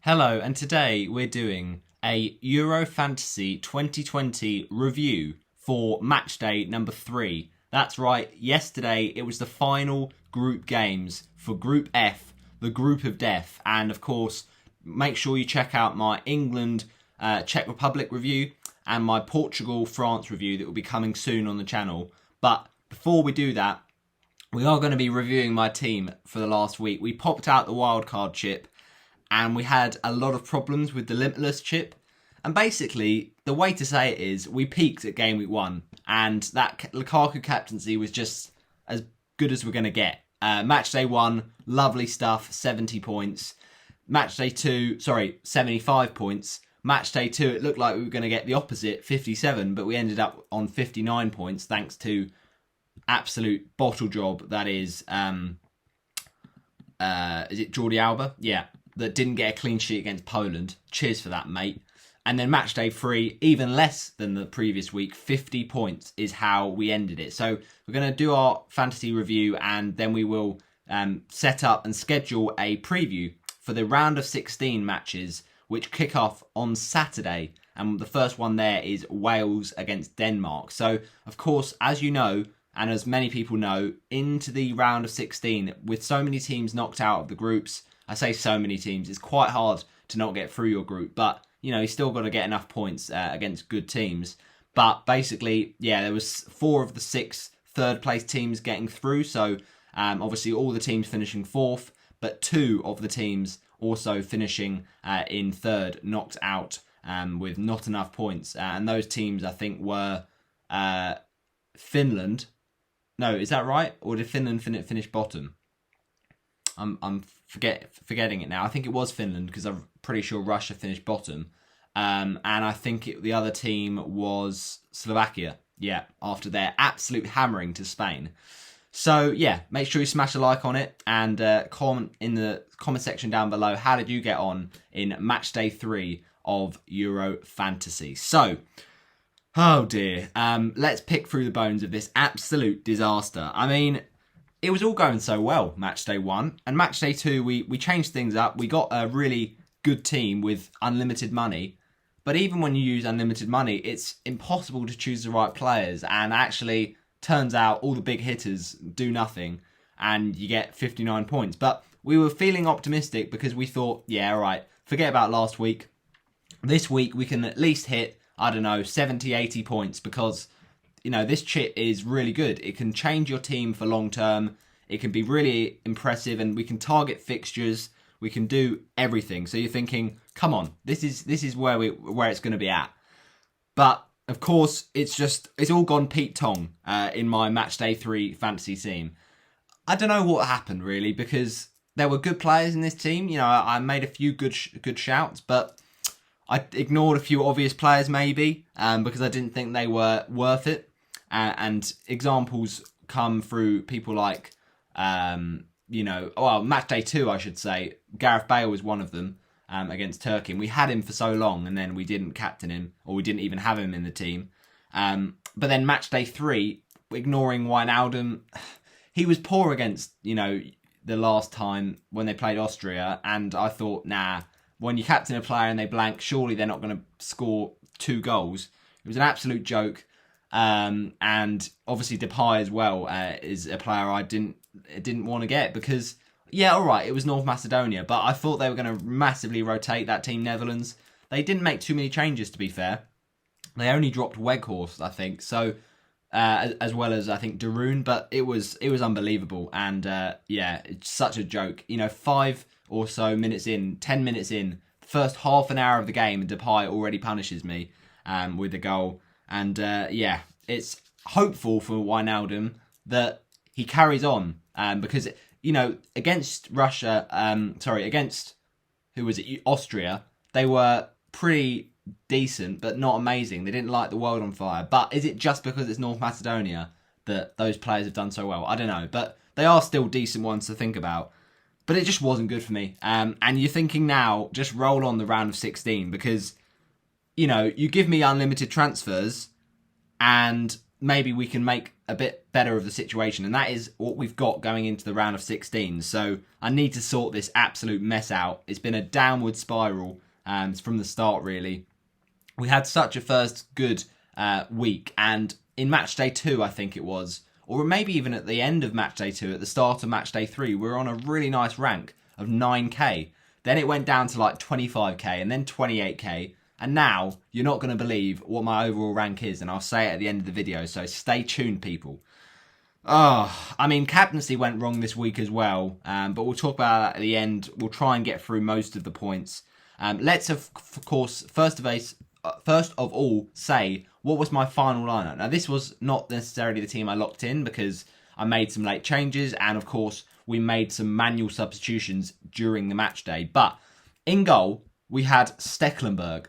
Hello, and today we're doing a Euro Fantasy 2020 review for Matchday number 3. That's right, yesterday it was the final group games for Group F, the Group of Death. And of course, make sure you check out my England, Czech Republic review and my Portugal, France review that will be coming soon on the channel. But before we do that, we are going to be reviewing my team for the last week. We popped out the wildcard chip and we had a lot of problems with the Limitless chip. And basically, the way to say it is, we peaked at game week 1, and that Lukaku captaincy was just as good as we're going to get. Matchday 1, lovely stuff, 70 points. Matchday 2, 75 points. Matchday 2, it looked like we were going to get the opposite, 57, but we ended up on 59 points, thanks to absolute bottle job, that is it Jordi Alba? Yeah. That didn't get a clean sheet against Poland. Cheers for that, mate. And then match day 3, even less than the previous week, 50 points is how we ended it. So we're going to do our fantasy review, and then we will set up and schedule a preview for the round of 16 matches, which kick off on Saturday. And the first one there is Wales against Denmark. So, of course, as you know, and as many people know, into the round of 16, with so many teams knocked out of the groups, I say so many teams, it's quite hard to not get through your group, but you know, you still got to get enough points against good teams. But basically, yeah, there was 4 of the 6 third place teams getting through, so obviously all the teams finishing 4th, but 2 of the teams also finishing in 3rd, knocked out with not enough points. And those teams, I think, were Finland. No, is that right? Or did Finland finish bottom? I'm forgetting it now. I think it was Finland, because I'm pretty sure Russia finished bottom. And I think the other team was Slovakia. Yeah, after their absolute hammering to Spain. So yeah, make sure you smash a like on it and comment in the comment section down below. How did you get on in match day 3 of Euro Fantasy? So, oh dear. Let's pick through the bones of this absolute disaster. I mean, it was all going so well, match day 1. And match day 2, we changed things up. We got a really good team with unlimited money. But even when you use unlimited money, it's impossible to choose the right players. And actually, turns out all the big hitters do nothing. And you get 59 points. But we were feeling optimistic because we thought, yeah, all right, forget about last week. This week, we can at least hit, I don't know, 70, 80 points because, you know, this chip is really good. It can change your team for long term. It can be really impressive, and we can target fixtures. We can do everything. So you're thinking, come on, this is where it's going to be at. But of course, it's all gone Pete Tong in my match day 3 fantasy team. I don't know what happened really, because there were good players in this team. You know, I made a few good shouts, but I ignored a few obvious players maybe because I didn't think they were worth it. And examples come through people like, match day 2, I should say. Gareth Bale was one of them against Turkey. And we had him for so long, and then we didn't captain him, or we didn't even have him in the team. But then match day 3, ignoring Wijnaldum, he was poor against, the last time when they played Austria. And I thought, nah, when you captain a player and they blank, surely they're not going to score 2 goals. It was an absolute joke. And obviously Depay as well is a player I didn't want to get because, yeah, all right, it was North Macedonia, but I thought they were going to massively rotate that team, Netherlands. They didn't make too many changes, to be fair. They only dropped Weghorst, I think, so as well as I think Darun, but it was unbelievable, and it's such a joke. 5 or so minutes in, 10 minutes in, the first half an hour of the game, and Depay already punishes me with the goal. And it's hopeful for Wijnaldum that he carries on because, against Russia, against, who was it, Austria, they were pretty decent, but not amazing. They didn't light the world on fire. But is it just because it's North Macedonia that those players have done so well? I don't know, but they are still decent ones to think about. But it just wasn't good for me. And you're thinking now, just roll on the round of 16 because, you give me unlimited transfers and maybe we can make a bit better of the situation. And that is what we've got going into the round of 16. So I need to sort this absolute mess out. It's been a downward spiral from the start, really. We had such a first good week. And in Matchday 2, I think it was, or maybe even at the end of Matchday 2, at the start of Matchday 3, we were on a really nice rank of 9k. Then it went down to like 25k and then 28k. And now you're not going to believe what my overall rank is. And I'll say it at the end of the video. So stay tuned, people. I mean, captaincy went wrong this week as well. But we'll talk about that at the end. We'll try and get through most of the points. Let's, of course, first of all, say what was my final lineup. Now, this was not necessarily the team I locked in because I made some late changes. And, of course, we made some manual substitutions during the match day. But in goal, we had Stecklenburg.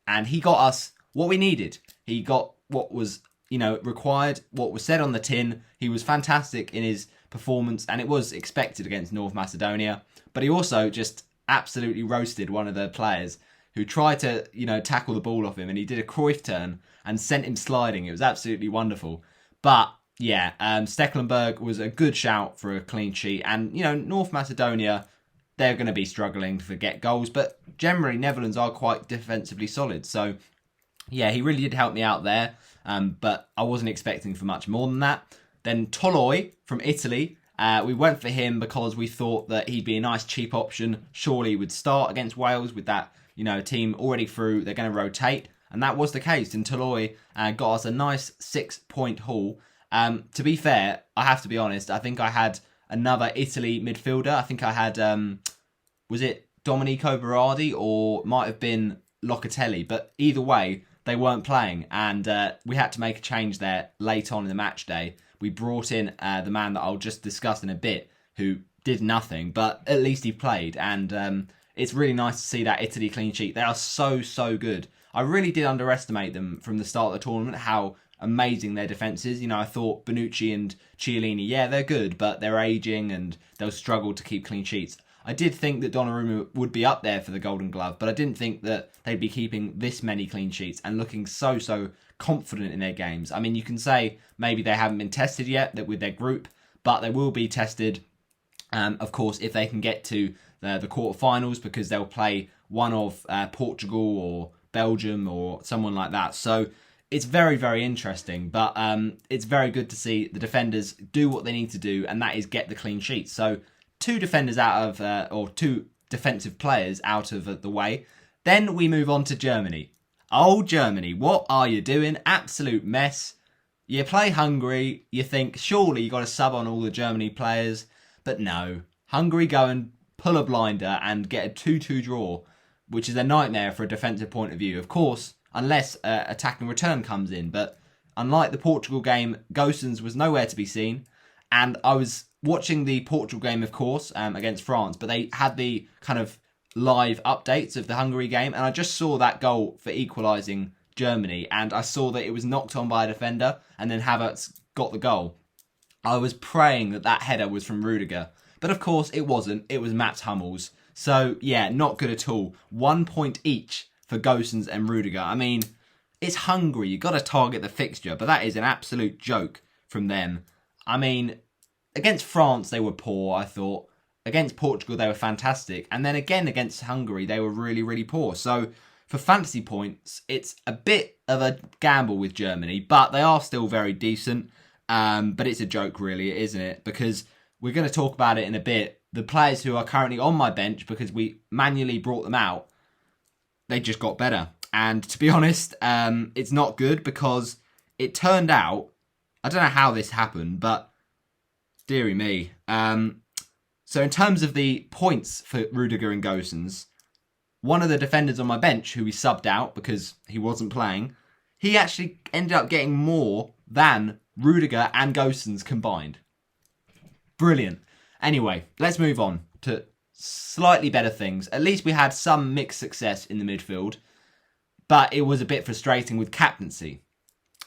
And he got us what we needed. He got what was, required, what was said on the tin. He was fantastic in his performance, and it was expected against North Macedonia. But he also just absolutely roasted one of the players who tried to, tackle the ball off him, and he did a Cruyff turn and sent him sliding. It was absolutely wonderful. But yeah, Stecklenburg was a good shout for a clean sheet, and North Macedonia, they're going to be struggling to get goals, but generally Netherlands are quite defensively solid. So, yeah, he really did help me out there, but I wasn't expecting for much more than that. Then Toloi from Italy, we went for him because we thought that he'd be a nice cheap option. Surely he would start against Wales with that, team already through. They're going to rotate, and that was the case. And Toloi got us a nice 6-point haul. To be fair, I have to be honest, I think I had another Italy midfielder. I think I had, was it Domenico Berardi or might have been Locatelli? But either way, they weren't playing. And we had to make a change there late on in the match day. We brought in the man that I'll just discuss in a bit, who did nothing, but at least he played. And it's really nice to see that Italy clean sheet. They are so, so good. I really did underestimate them from the start of the tournament, how amazing their defence is. I thought Bonucci and Chiellini, yeah, they're good, but they're ageing and they'll struggle to keep clean sheets. I did think that Donnarumma would be up there for the Golden Glove, but I didn't think that they'd be keeping this many clean sheets and looking so, so confident in their games. I mean, you can say maybe they haven't been tested yet with their group, but they will be tested, of course, if they can get to the quarterfinals, because they'll play one of Portugal or Belgium or someone like that. So it's very, very interesting, but it's very good to see the defenders do what they need to do, and that is get the clean sheet. So two defenders out of, or two defensive players out of the way. Then we move on to Germany. Oh, Germany, what are you doing? Absolute mess. You play Hungary, you think surely you got to sub on all the Germany players, but no. Hungary go and pull a blinder and get a 2-2 draw, which is a nightmare for a defensive point of view. Of course, unless attack and return comes in. But unlike the Portugal game, Gosens was nowhere to be seen. And I was watching the Portugal game, of course, against France, but they had the kind of live updates of the Hungary game, and I just saw that goal for equalising Germany, and I saw that it was knocked on by a defender, and then Havertz got the goal. I was praying that that header was from Rudiger, but of course it wasn't. It was Mats Hummels. So, yeah, not good at all. 1 point each for Gosens and Rudiger. I mean, it's Hungary. You've got to target the fixture, but that is an absolute joke from them. I mean, against France, they were poor, I thought. Against Portugal, they were fantastic. And then again, against Hungary, they were really, really poor. So, for fantasy points, it's a bit of a gamble with Germany, but they are still very decent. But it's a joke, really, isn't it? Because we're going to talk about it in a bit. The players who are currently on my bench, because we manually brought them out, they just got better. And to be honest, it's not good, because it turned out, I don't know how this happened, but dearie me. So in terms of the points for Rudiger and Gosens, one of the defenders on my bench, who we subbed out because he wasn't playing, he actually ended up getting more than Rudiger and Gosens combined. Brilliant. Anyway, let's move on to slightly better things. At least we had some mixed success in the midfield, but it was a bit frustrating with captaincy.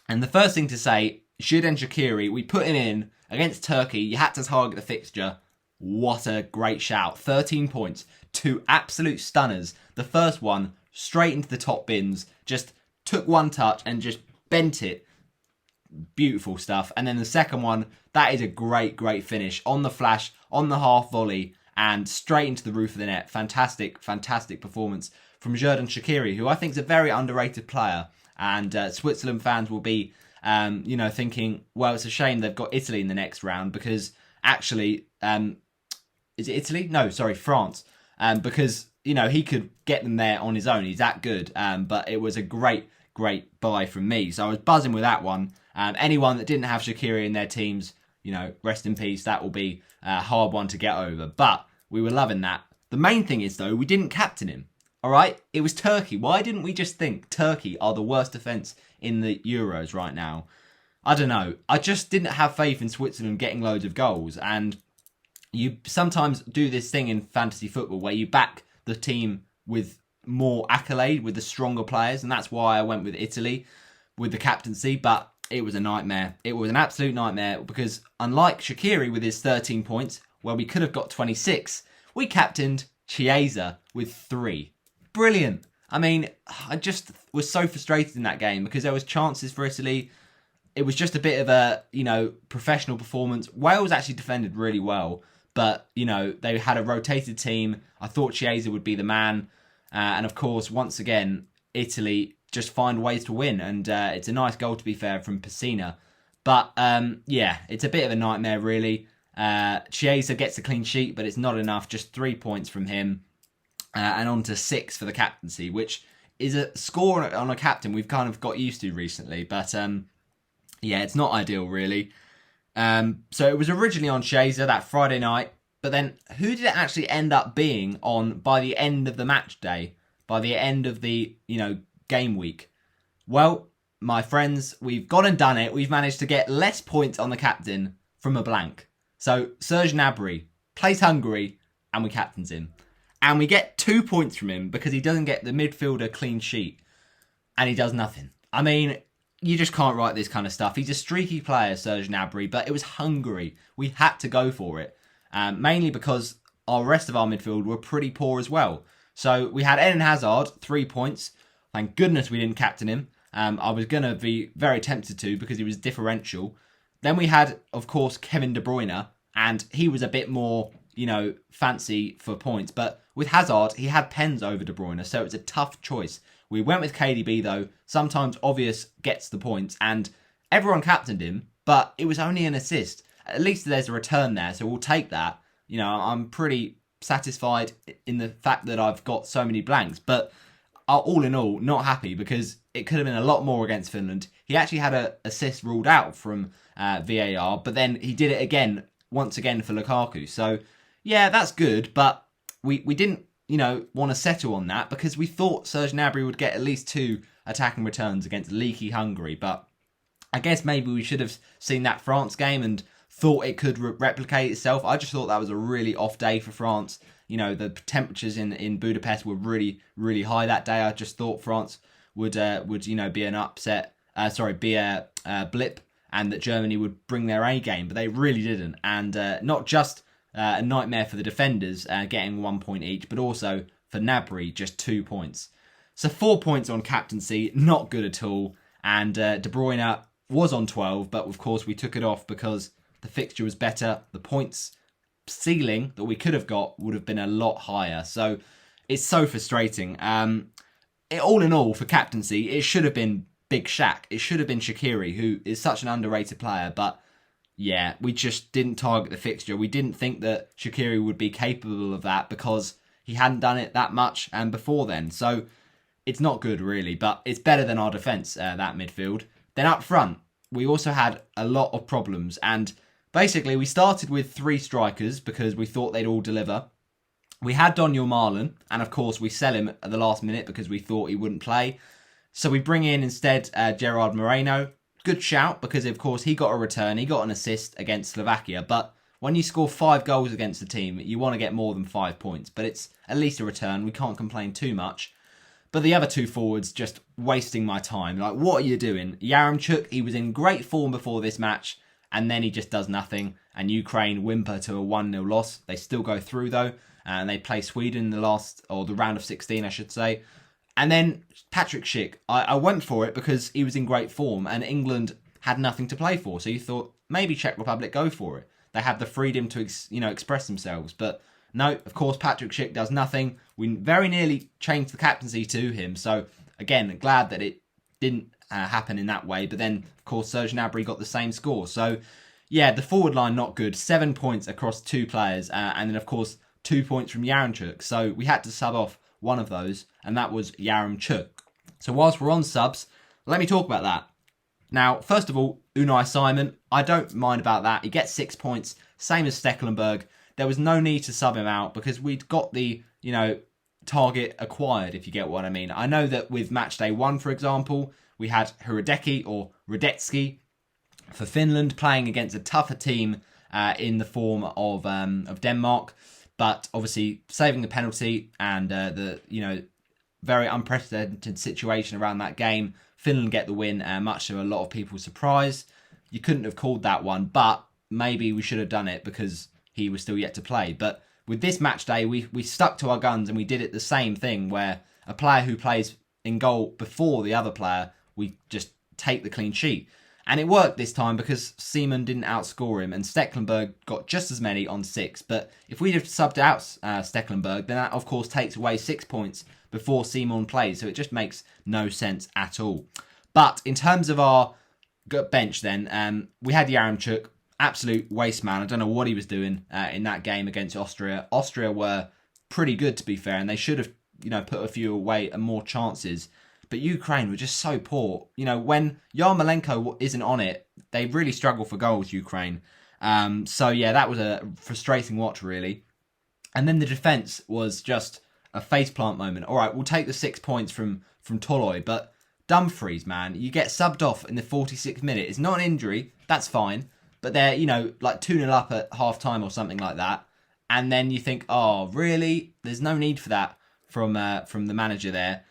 And the first thing to say, Xherdan Shaqiri, we put him in against Turkey. You had to target the fixture. What a great shout. 13 points. Two absolute stunners. The first one, straight into the top bins. Just took one touch and just bent it. beautiful stuff. And then the second one, that is a great finish on the flash, on the half volley, and straight into the roof of the net. Fantastic performance from Xherdan Shaqiri, who I think is a very underrated player. And Switzerland fans will be, thinking, well, it's a shame they've got Italy in the next round because actually, is it Italy? No, sorry, France. Because, he could get them there on his own. He's that good. But it was a great buy from me. So I was buzzing with that one. Anyone that didn't have Shaqiri in their teams, rest in peace. That will be a hard one to get over. But we were loving that. The main thing is, though, we didn't captain him. All right? It was Turkey. Why didn't we just think Turkey are the worst defence in the Euros right now? I don't know. I just didn't have faith in Switzerland getting loads of goals. And you sometimes do this thing in fantasy football where you back the team with more accolade, with the stronger players. And that's why I went with Italy with the captaincy. But it was a nightmare. It was an absolute nightmare because unlike Shaqiri with his 13 points, where we could have got 26, we captained Chiesa with 3. Brilliant. I mean, I just was so frustrated in that game because there was chances for Italy. It was just a bit of a, professional performance. Wales actually defended really well, but, they had a rotated team. I thought Chiesa would be the man. And of course, once again, Italy just find ways to win. And it's a nice goal, to be fair, from Pessina. But, it's a bit of a nightmare, really. Chiesa gets a clean sheet, but it's not enough. Just 3 points from him. And on to 6 for the captaincy, which is a score on a captain we've kind of got used to recently. But, it's not ideal, really. So it was originally on Chiesa that Friday night. But then who did it actually end up being on by the end of the match day? By the end of the, game week? Well, my friends, we've gone and done it. We've managed to get less points on the captain from a blank. So Serge Gnabry plays Hungary and we captains him. And we get 2 points from him because he doesn't get the midfielder clean sheet. And he does nothing. I mean, you just can't write this kind of stuff. He's a streaky player, Serge Gnabry, but it was Hungary. We had to go for it. Mainly because our rest of our midfield were pretty poor as well. So we had Eden Hazard, 3 points. Thank goodness we didn't captain him. I was going to be very tempted to because he was differential. Then we had, of course, Kevin De Bruyne. And he was a bit more, fancy for points. But with Hazard, he had pens over De Bruyne, so it's a tough choice. We went with KDB, though. Sometimes obvious gets the points, and everyone captained him, but it was only an assist. At least there's a return there, so we'll take that. I'm pretty satisfied in the fact that I've got so many blanks, but all in all, not happy because it could have been a lot more against Finland. He actually had an assist ruled out from VAR, but then he did it again, once again for Lukaku. So, yeah, that's good, but we didn't, want to settle on that because we thought Serge Gnabry would get at least 2 attacking returns against leaky Hungary. But I guess maybe we should have seen that France game and thought it could replicate itself. I just thought that was a really off day for France. The temperatures in Budapest were really, really high that day. I just thought France would be an upset, be a blip, and that Germany would bring their A game, but they really didn't. And not just a nightmare for the defenders, getting 1 point each, but also for Gnabry, just 2 points. So 4 points on captaincy, not good at all. And De Bruyne was on 12, but of course we took it off because the fixture was better. The points ceiling that we could have got would have been a lot higher. So it's so frustrating. All in all, for captaincy, it should have been Big Shaq. It should have been Shaqiri, who is such an underrated player, but yeah, we just didn't target the fixture. We didn't think that Shaqiri would be capable of that because he hadn't done it that much and before then. So it's not good, really, but it's better than our defence, that midfield. Then up front, we also had a lot of problems. And basically, we started with 3 strikers because we thought they'd all deliver. We had Daniel Marlon, and of course, we sell him at the last minute because we thought he wouldn't play. So we bring in instead Gerard Moreno. Good shout because, of course, he got a return. He got an assist against Slovakia. But when you score 5 goals against the team, you want to get more than 5 points. But it's at least a return. We can't complain too much. But the other 2 forwards just wasting my time. Like, what are you doing? Yaremchuk, he was in great form before this match. And then he just does nothing. And Ukraine whimper to a 1-0 loss. They still go through, though. And they play Sweden in the round of 16, I should say. And then Patrick Schick, I went for it because he was in great form. And England had nothing to play for. So you thought, maybe Czech Republic go for it. They have the freedom to express themselves. But no, of course, Patrick Schick does nothing. We very nearly changed the captaincy to him. So again, glad that it didn't happen in that way. But then, of course, Serge Gnabry got the same score. So yeah, the forward line not good. 7 points across 2 players. And then, of course, 2 points from Yaremchuk. So we had to sub off one of those, and that was Yaremchuk. So whilst we're on subs, let me talk about that. Now, first of all, Unai Simon, I don't mind about that. He gets 6 points, same as Stekelenburg. There was no need to sub him out because we'd got the, target acquired, if you get what I mean. I know that with Matchday 1, for example, we had Hradecki or Radetsky for Finland playing against a tougher team in the form of Denmark. But obviously, saving the penalty and the very unprecedented situation around that game, Finland get the win, much to a lot of people's surprise. You couldn't have called that one, but maybe we should have done it because he was still yet to play. But with this match day, we stuck to our guns and we did it the same thing, where a player who plays in goal before the other player, we just take the clean sheet. And it worked this time because Seaman didn't outscore him and Stekelenburg got just as many on 6. But if we'd have subbed out Stekelenburg, then that of course takes away 6 points before Seaman plays. So it just makes no sense at all. But in terms of our bench then, we had Yaremchuk, absolute waste man. I don't know what he was doing in that game against Austria. Austria were pretty good, to be fair, and they should have put a few away and more chances. But Ukraine were just so poor. When Yarmolenko isn't on it, they really struggle for goals, Ukraine. So yeah, that was a frustrating watch, really. And then the defence was just a faceplant moment. All right, we'll take the 6 points from Toloi, but Dumfries, man, you get subbed off in the 46th minute. It's not an injury, that's fine. But they're, like 2-0 up at half-time or something like that. And then you think, oh, really? There's no need for that from the manager there.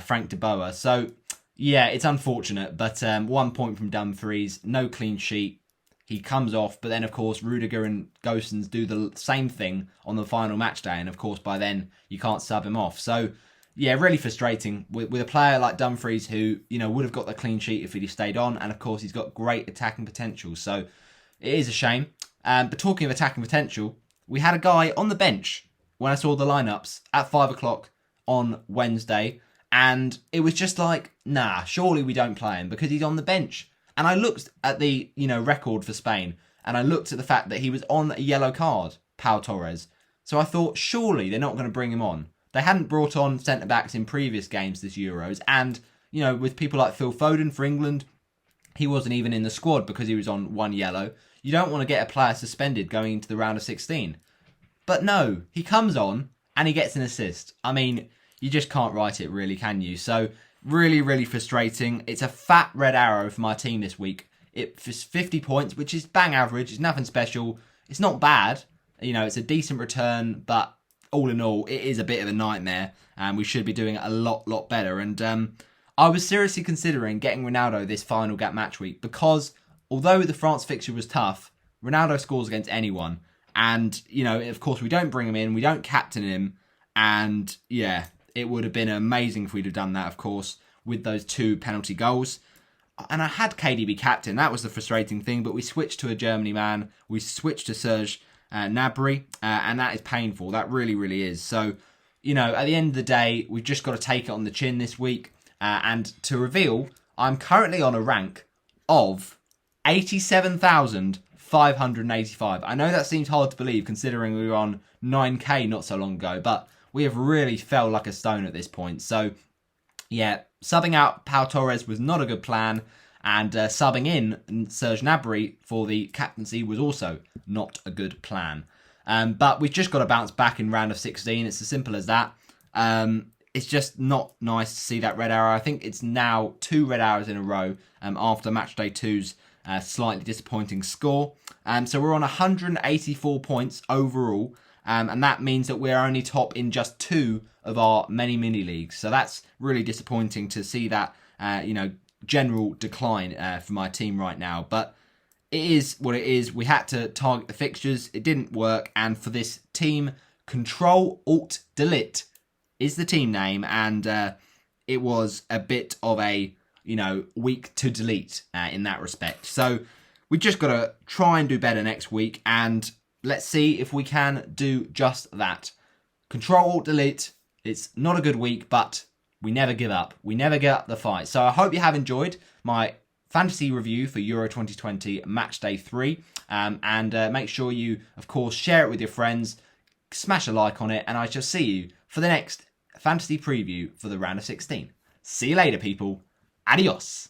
Frank de Boer. So, yeah, it's unfortunate, but 1 point from Dumfries, no clean sheet. He comes off, but then, of course, Rudiger and Gosens do the same thing on the final match day, and, of course, by then, you can't sub him off. So, yeah, really frustrating with a player like Dumfries who, would have got the clean sheet if he'd stayed on, and, of course, he's got great attacking potential. So, it is a shame. But talking of attacking potential, we had a guy on the bench when I saw the lineups at 5 o'clock on Wednesday. And it was just like, nah, surely we don't play him because he's on the bench. And I looked at the, record for Spain and I looked at the fact that he was on a yellow card, Pau Torres. So I thought, surely they're not going to bring him on. They hadn't brought on centre-backs in previous games this Euros. And, with people like Phil Foden for England, he wasn't even in the squad because he was on 1 yellow. You don't want to get a player suspended going into the round of 16. But no, he comes on and he gets an assist. I mean, you just can't write it really, can you? So, really, really frustrating. It's a fat red arrow for my team this week. It's 50 points, which is bang average. It's nothing special. It's not bad. It's a decent return, but all in all, it is a bit of a nightmare. And we should be doing it a lot better. And I was seriously considering getting Ronaldo this final gap match week because although the France fixture was tough, Ronaldo scores against anyone. And, of course, we don't bring him in. We don't captain him. And, yeah, it would have been amazing if we'd have done that, of course, with those 2 penalty goals. And I had KDB captain. That was the frustrating thing. But we switched to a Germany man. We switched to Serge Gnabry. And that is painful. That really, really is. So, at the end of the day, we've just got to take it on the chin this week. And to reveal, I'm currently on a rank of 87,585. I know that seems hard to believe considering we were on 9k not so long ago. But we have really fell like a stone at this point. So, yeah, subbing out Pau Torres was not a good plan. And subbing in Serge Gnabry for the captaincy was also not a good plan. But we've just got to bounce back in round of 16. It's as simple as that. It's just not nice to see that red arrow. I think it's now 2 red arrows in a row after Matchday 2's slightly disappointing score. So we're on 184 points overall. And that means that we're only top in just 2 of our many mini leagues. So that's really disappointing to see that, general decline for my team right now. But it is what it is. We had to target the fixtures. It didn't work. And for this team, Control-Alt-Delete is the team name. And it was a bit of a week to delete in that respect. So we just got to try and do better next week, and let's see if we can do just that. Control-Alt-Delete. It's not a good week, but we never give up. We never give up the fight. So I hope you have enjoyed my fantasy review for Euro 2020 Matchday 3. And make sure you, of course, share it with your friends. Smash a like on it, and I shall see you for the next fantasy preview for the round of 16. See you later, people. Adios.